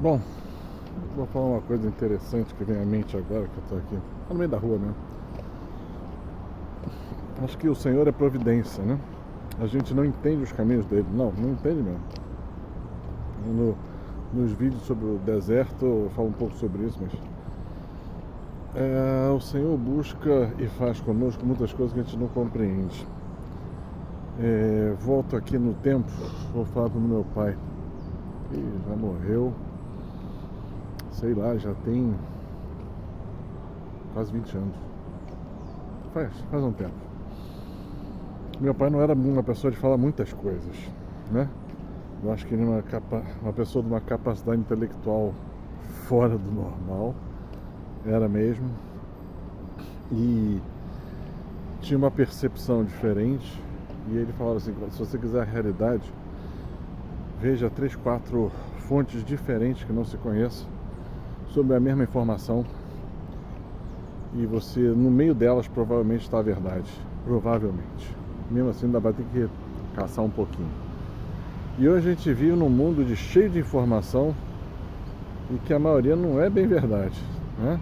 Bom, vou falar uma coisa interessante que vem à mente agora que eu estou aqui. Tá no meio da rua mesmo. Acho que o Senhor é providência, né? A gente não entende os caminhos dele. Não entende mesmo. Nos vídeos sobre o deserto eu falo um pouco sobre isso, mas o Senhor busca e faz conosco muitas coisas que a gente não compreende. Volto aqui no tempo, vou falar para o meu pai, que já morreu, sei lá, já tem quase 20 anos. Faz um tempo. Meu pai não era uma pessoa de falar muitas coisas, né? Eu acho que ele era uma pessoa de uma capacidade intelectual fora do normal, era mesmo, e tinha uma percepção diferente. E ele falava assim: se você quiser a realidade, veja 3, 4 fontes diferentes que não se conheçam sobre a mesma informação, e você, no meio delas, provavelmente está a verdade. Provavelmente. Mesmo assim, ainda vai ter que caçar um pouquinho. E hoje a gente vive num mundo cheio de informação e que a maioria não é bem verdade, né?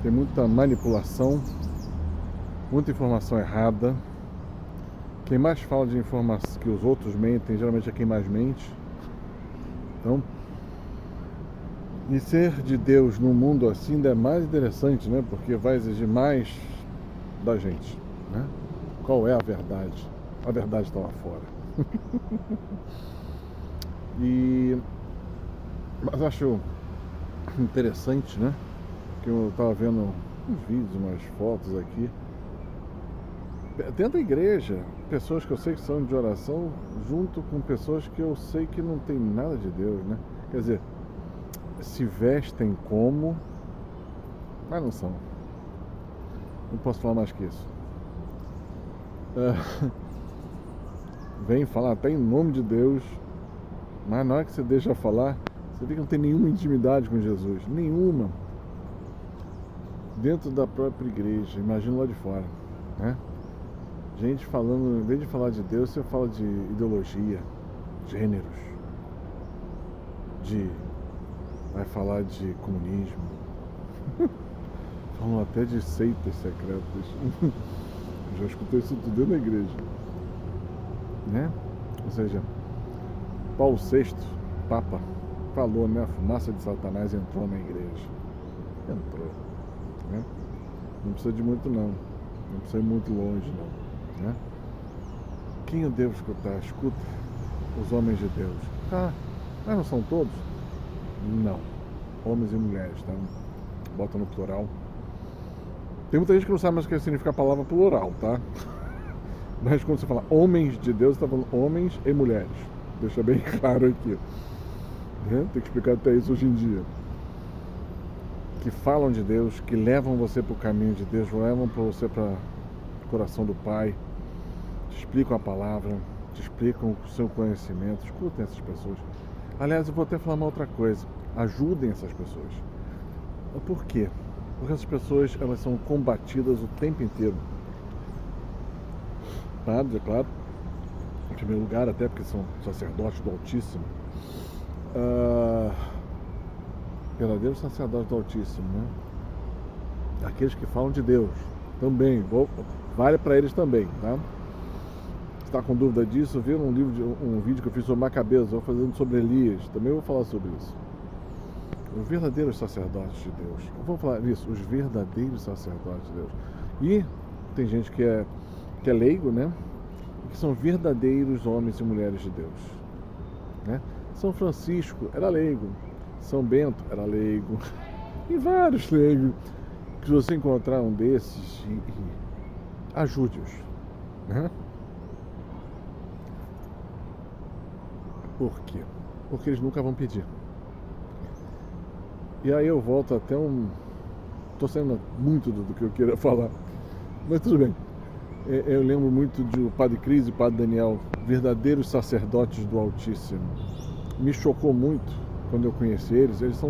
Tem muita manipulação, muita informação errada. Quem mais fala de informação que os outros mentem, geralmente é quem mais mente. Então, e ser de Deus num mundo assim ainda é mais interessante, né? Porque vai exigir mais da gente, né? Qual é a verdade? A verdade está lá fora. Mas acho interessante, né? Que eu estava vendo uns vídeos, umas fotos aqui. Dentro da igreja, pessoas que eu sei que são de oração, junto com pessoas que eu sei que não tem nada de Deus, né? Quer dizer, se vestem como, mas não são. Não posso falar mais que isso. Vem falar até em nome de Deus, mas na hora que você deixa falar, você vê que não tem nenhuma intimidade com Jesus. Nenhuma. Dentro da própria igreja, imagina lá de fora, né? Gente falando, em vez de falar de Deus, você fala de ideologia, gêneros, vai falar de comunismo, falam até de seitas secretas. Já escutei isso tudo dentro da igreja, né? Ou seja, Paulo VI, Papa, falou, né? A fumaça de Satanás entrou na igreja. Entrou, né? Não precisa de muito não precisa ir muito longe não, né? Quem eu devo escutar? Escuta os homens de Deus. Mas não são todos? Não. Homens e mulheres, tá? Bota no plural. Tem muita gente que não sabe mais o que significa a palavra plural, tá? Mas quando você fala homens de Deus, você está falando homens e mulheres. Deixa bem claro aqui, né? Tem que explicar até isso hoje em dia. Que falam de Deus, que levam você para o caminho de Deus, levam você para o coração do Pai, te explicam a palavra, te explicam o seu conhecimento. Escutem essas pessoas. Aliás, eu vou até falar uma outra coisa: ajudem essas pessoas. Por quê? Porque essas pessoas, elas são combatidas o tempo inteiro, tá? É claro, em primeiro lugar, até porque são sacerdotes do Altíssimo, verdadeiros sacerdotes do Altíssimo, né? Aqueles que falam de Deus também, vale para eles também, tá? Se está com dúvida disso, vê um vídeo que eu fiz sobre Macabeus, eu vou fazendo sobre Elias, também vou falar sobre isso. Os verdadeiros sacerdotes de Deus. Vamos falar isso, os verdadeiros sacerdotes de Deus. E tem gente que é leigo, né? Que são verdadeiros homens e mulheres de Deus, né? São Francisco era leigo, São Bento era leigo, e vários leigos. Que se você encontrar um desses, ajude-os, né? Por quê? Porque eles nunca vão pedir. E aí eu volto até Tô saindo muito do que eu queria falar, mas tudo bem. Eu lembro muito do Padre Cris e Padre Daniel, verdadeiros sacerdotes do Altíssimo. Me chocou muito quando eu conheci eles. Eles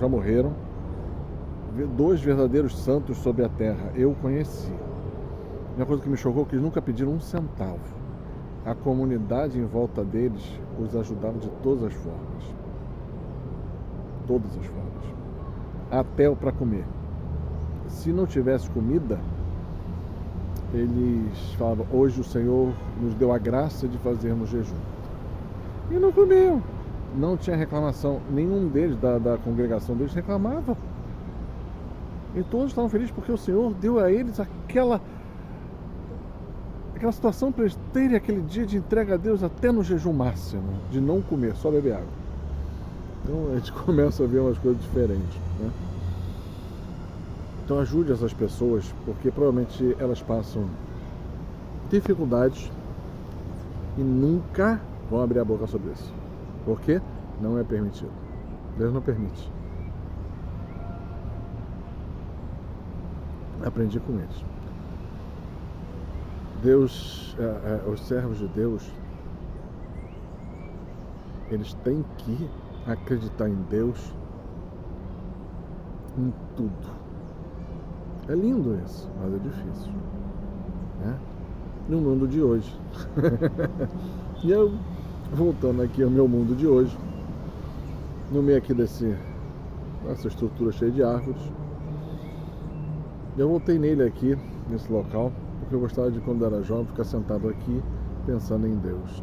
já morreram. 2 verdadeiros santos sobre a terra. Eu conheci. Uma coisa que me chocou é que eles nunca pediram um centavo. A comunidade em volta deles os ajudava de todas as formas. todas as formas, até o para comer. Se não tivesse comida, eles falavam: hoje o Senhor nos deu a graça de fazermos jejum. E não comiam. Não tinha reclamação. Nenhum deles, da congregação deles, reclamava. E todos estavam felizes porque o Senhor deu a eles aquela situação para eles terem aquele dia de entrega a Deus até no jejum máximo, de não comer, só beber água. Então a gente começa a ver umas coisas diferentes, né? Então ajude essas pessoas, porque provavelmente elas passam dificuldades e nunca vão abrir a boca sobre isso. Porque não é permitido. Deus não permite. Aprendi com eles. Deus, os servos de Deus, eles têm que acreditar em Deus em tudo. É lindo isso, mas é difícil, né? No mundo de hoje. E eu, voltando aqui ao meu mundo de hoje, no meio aqui dessa estrutura cheia de árvores, eu voltei nele aqui, nesse local, porque eu gostava de, quando era jovem, ficar sentado aqui pensando em Deus.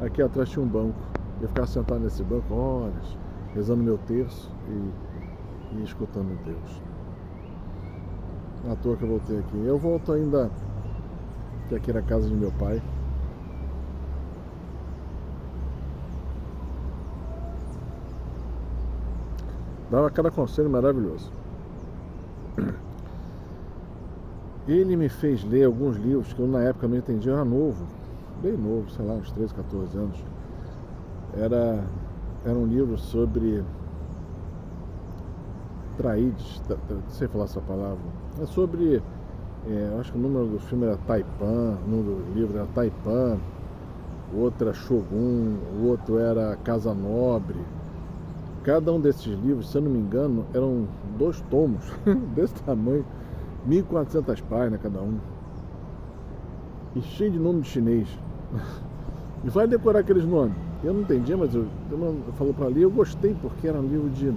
Aqui atrás tinha um banco, eu ficava sentado nesse banco horas, rezando meu terço e escutando Deus. À toa que eu voltei aqui. Eu volto ainda, que aqui era a casa de meu pai. Dava cada conselho maravilhoso. Ele me fez ler alguns livros que eu na época não entendia, eu era novo, bem novo, sei lá, uns 13, 14 anos. Era um livro sobre traídes, não sei falar essa palavra. É sobre, eu acho que o número do filme era Taipan, o número do livro era Taipan, o outro era Shogun, o outro era Casa Nobre. Cada um desses livros, se eu não me engano, eram 2 tomos, desse tamanho, 1.400 páginas cada um. E cheio de nome de chinês. E vai decorar aqueles nomes. Eu não entendia, mas eu falou para ler, eu gostei, porque era um livro de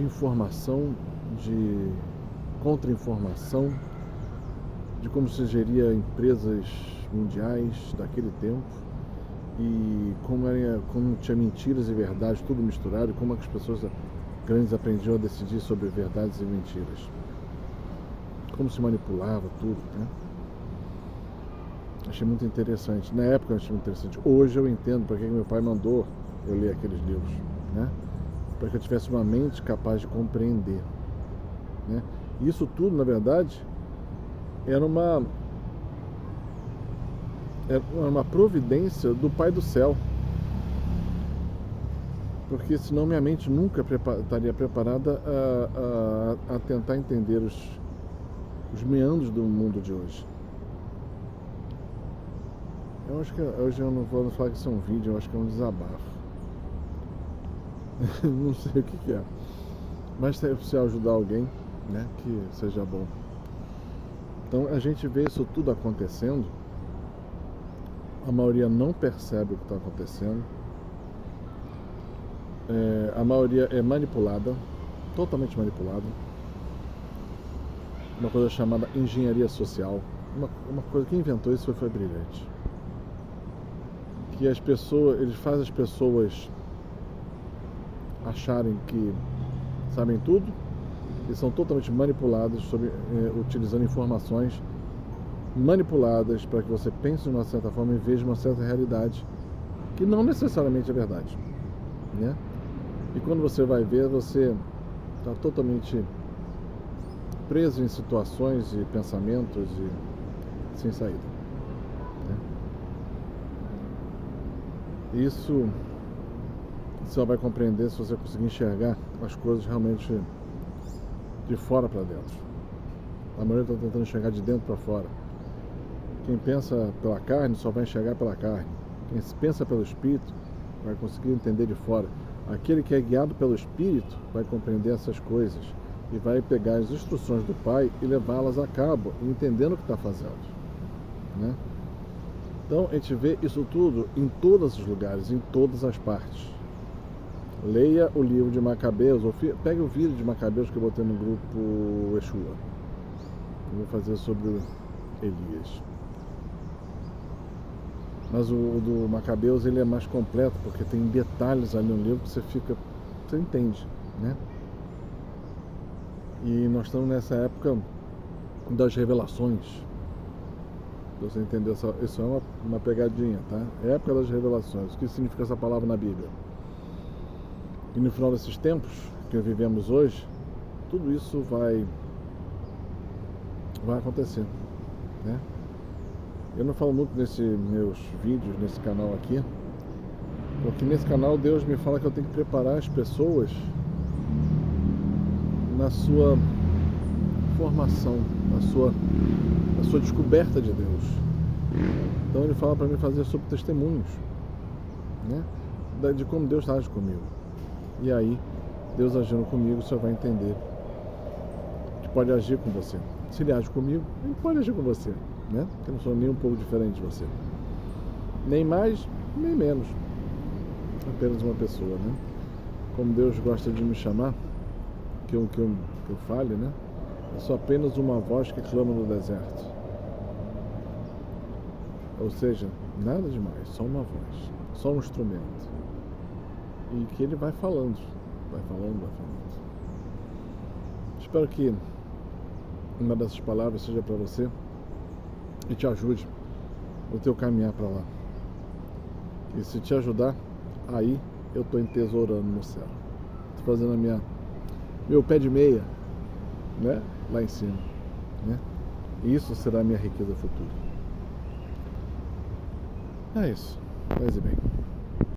informação, de contra-informação, de como se geria empresas mundiais daquele tempo, e como tinha mentiras e verdades tudo misturado, e como as pessoas grandes aprendiam a decidir sobre verdades e mentiras, como se manipulava tudo, né? Achei muito interessante. Na época eu achei muito interessante. Hoje eu entendo para que meu pai mandou eu ler aqueles livros, né? Para que eu tivesse uma mente capaz de compreender, né? Isso tudo, na verdade, era uma providência do Pai do Céu, porque senão minha mente nunca estaria preparada a tentar entender os meandros do mundo de hoje. Eu acho que hoje eu não vou falar que isso é um vídeo, eu acho que é um desabafo. Não sei o que é, mas se você ajudar alguém, né, que seja bom. Então a gente vê isso tudo acontecendo, a maioria não percebe o que está acontecendo, a maioria é manipulada, totalmente manipulada. Uma coisa chamada engenharia social, uma coisa que inventou isso foi brilhante. Que as pessoas, eles fazem as pessoas acharem que sabem tudo e são totalmente manipuladas utilizando informações manipuladas para que você pense de uma certa forma e veja uma certa realidade que não necessariamente é verdade, né? E quando você vai ver, você está totalmente preso em situações e pensamentos e sem saída, né? Isso você só vai compreender se você conseguir enxergar as coisas realmente de fora para dentro. A maioria está tentando enxergar de dentro para fora. Quem pensa pela carne só vai enxergar pela carne. Quem pensa pelo Espírito vai conseguir entender de fora. Aquele que é guiado pelo Espírito vai compreender essas coisas e vai pegar as instruções do Pai e levá-las a cabo, entendendo o que está fazendo, né? Então a gente vê isso tudo em todos os lugares, em todas as partes. Leia o livro de Macabeus, ou pegue o vídeo de Macabeus que eu botei no grupo Yeshua. Eu vou fazer sobre Elias. Mas o do Macabeus ele é mais completo, porque tem detalhes ali no livro que você entende, né? E nós estamos nessa época das revelações. Pra você entender, isso é uma pegadinha, tá? É a época das revelações. O que significa essa palavra na Bíblia? E no final desses tempos que vivemos hoje, tudo isso vai acontecer, né? Eu não falo muito nesses meus vídeos, nesse canal aqui, porque nesse canal Deus me fala que eu tenho que preparar as pessoas na sua formação, na sua descoberta de Deus. Então ele fala para mim fazer sobre testemunhos, né? De como Deus age comigo. E aí, Deus agindo comigo, você vai entender que pode agir com você. Se ele age comigo, ele pode agir com você, né? Porque eu não sou nem um pouco diferente de você. Nem mais, nem menos. Apenas uma pessoa, né? Como Deus gosta de me chamar, que eu fale, né? Eu sou apenas uma voz que clama no deserto. Ou seja, nada demais, só uma voz, só um instrumento. E que ele vai falando. Espero que uma dessas palavras seja para você e te ajude no teu caminhar para lá. E se te ajudar, aí eu estou entesourando no céu. Estou fazendo meu pé de meia, né? Lá em cima, né? E isso será a minha riqueza futura. É isso. Paz e bem.